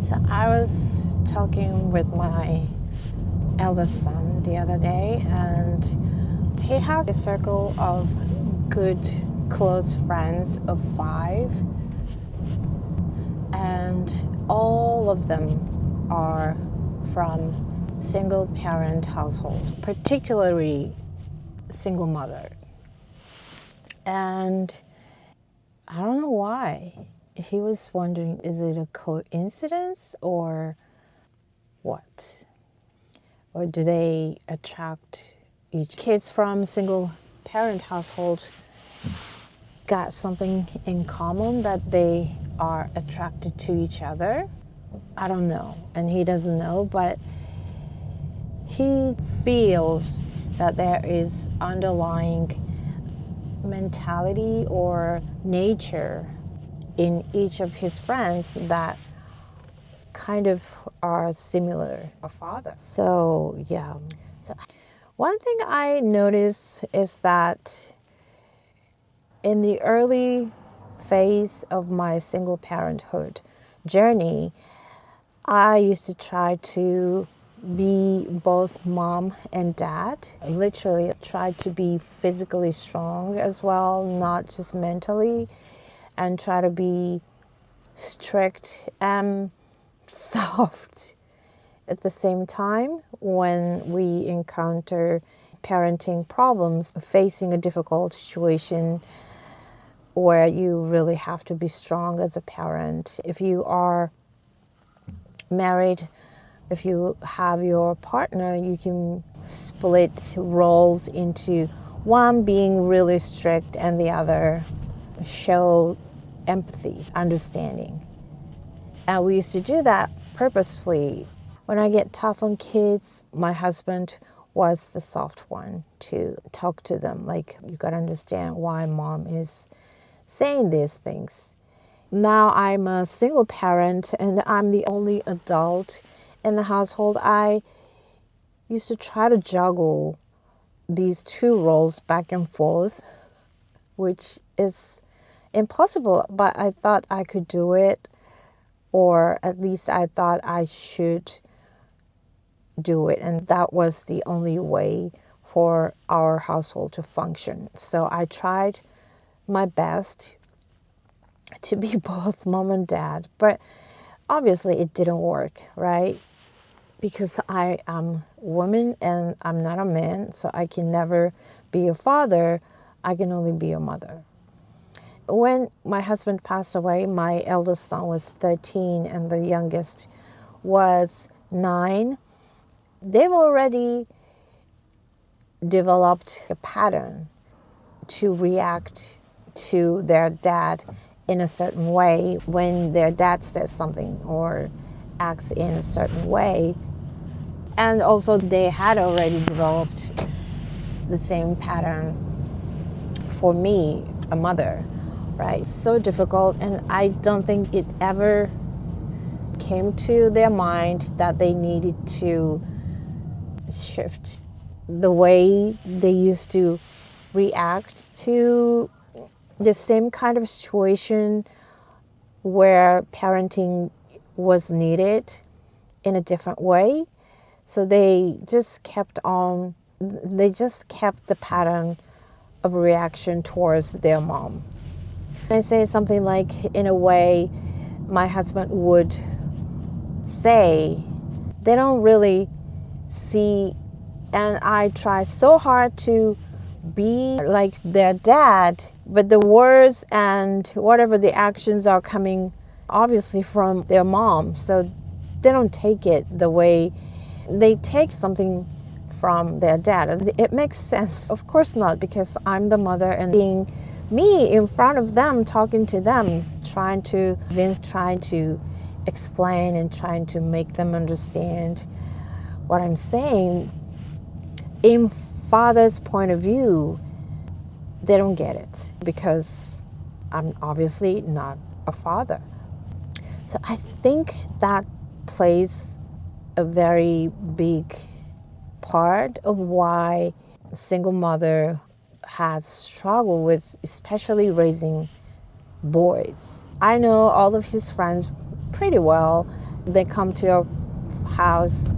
So I was talking with my eldest son the other day, and he has a circle of good, close friends of 5, and all of them are from single parent household, particularly single mother. And I don't know why. He was wondering, is it a coincidence or what? Or do they attract each kids from single parent household got something in common that they are attracted to each other? I don't know, and he doesn't know, but he feels that there is underlying mentality or nature in each of his friends that kind of are similar a father. So yeah. So one thing I notice is that in the early phase of my single parenthood journey, I used to try to be both mom and dad. I literally tried to be physically strong as well, not just mentally, and try to be strict and soft at the same time when we encounter parenting problems, facing a difficult situation where you really have to be strong as a parent. If you are married, if you have your partner, you can split roles into one being really strict and the other show empathy, understanding. And we used to do that purposefully. When I get tough on kids, my husband was the soft one to talk to them. Like, you got to understand why mom is saying these things. Now I'm a single parent and I'm the only adult in the household. I used to try to juggle these two roles back and forth, which is impossible, but I thought I could do it, or at least I thought I should do it, and that was the only way for our household to function. So I tried my best to be both mom and dad, but obviously it didn't work, right? Because I am a woman and I'm not a man, so I can never be a father. I can only be a mother. When my husband passed away, my eldest son was 13 and the youngest was 9. They've already developed a pattern to react to their dad in a certain way when their dad says something or acts in a certain way. And also they had already developed the same pattern for me, a mother, right? So difficult, and I don't think it ever came to their mind that they needed to shift the way they used to react to the same kind of situation where parenting was needed in a different way. So they just kept the pattern of reaction towards their mom. I say something like, in a way, my husband would say, they don't really see, and I try so hard to be like their dad, but the words and whatever the actions are coming obviously from their mom, so they don't take it the way they take something from their dad. It makes sense. Of course not, because I'm the mother, and being me in front of them, talking to them, trying to explain and trying to make them understand what I'm saying. In father's point of view, they don't get it because I'm obviously not a father. So I think that plays a very big part of why a single mother has struggled with, especially raising boys. I know all of his friends pretty well. They come to our house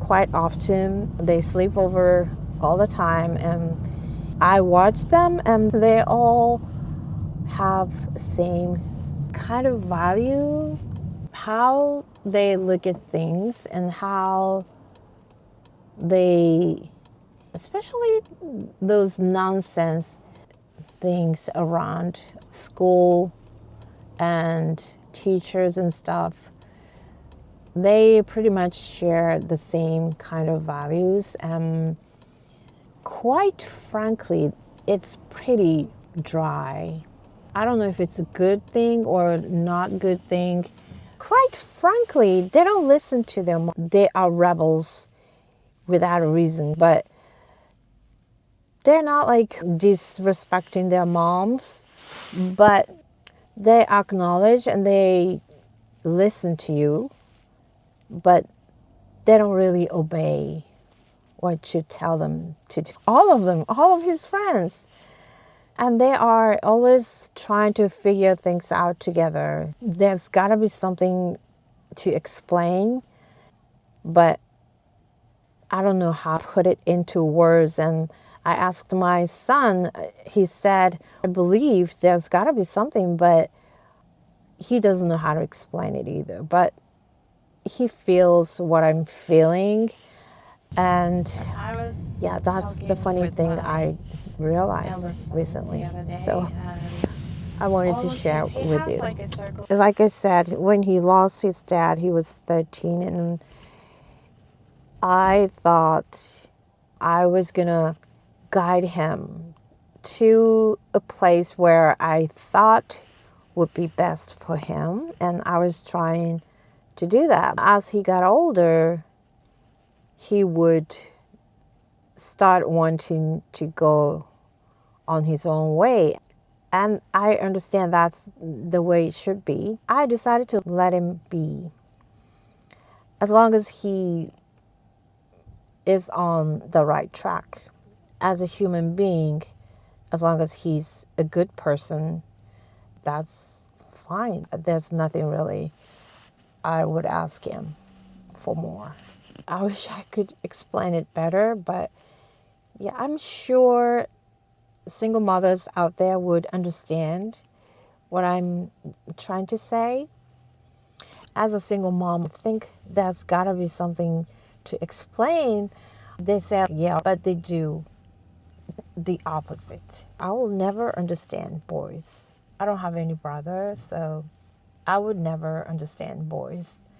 quite often. They sleep over all the time, and I watch them, and they all have same kind of value, how they look at things, and how they, especially those nonsense things around school and teachers and stuff, they pretty much share the same kind of values. And quite frankly, it's pretty dry. I don't know if it's a good thing or not good thing. Quite frankly, they don't listen to them. They are rebels without a reason, but they're not like disrespecting their moms, but they acknowledge and they listen to you, but they don't really obey what you tell them to do. All of them, all of his friends. And they are always trying to figure things out together. There's got to be something to explain, but I don't know how to put it into words. And I asked my son, he said, I believe there's got to be something, but he doesn't know how to explain it either. But he feels what I'm feeling. And yeah, that's the funny thing I realized recently. So I wanted to share with you. Like I said, when he lost his dad, he was 13, and I thought I was gonna guide him to a place where I thought would be best for him, and I was trying to do that. As he got older, he would start wanting to go on his own way. And I understand that's the way it should be. I decided to let him be. As long as he is on the right track as a human being, as long as he's a good person, that's fine. There's nothing really I would ask him for more. I wish I could explain it better, but yeah, I'm sure single mothers out there would understand what I'm trying to say. As a single mom, I think there's got to be something to explain. They say, yeah, but they do the opposite. I will never understand boys. I don't have any brothers, so I would never understand boys.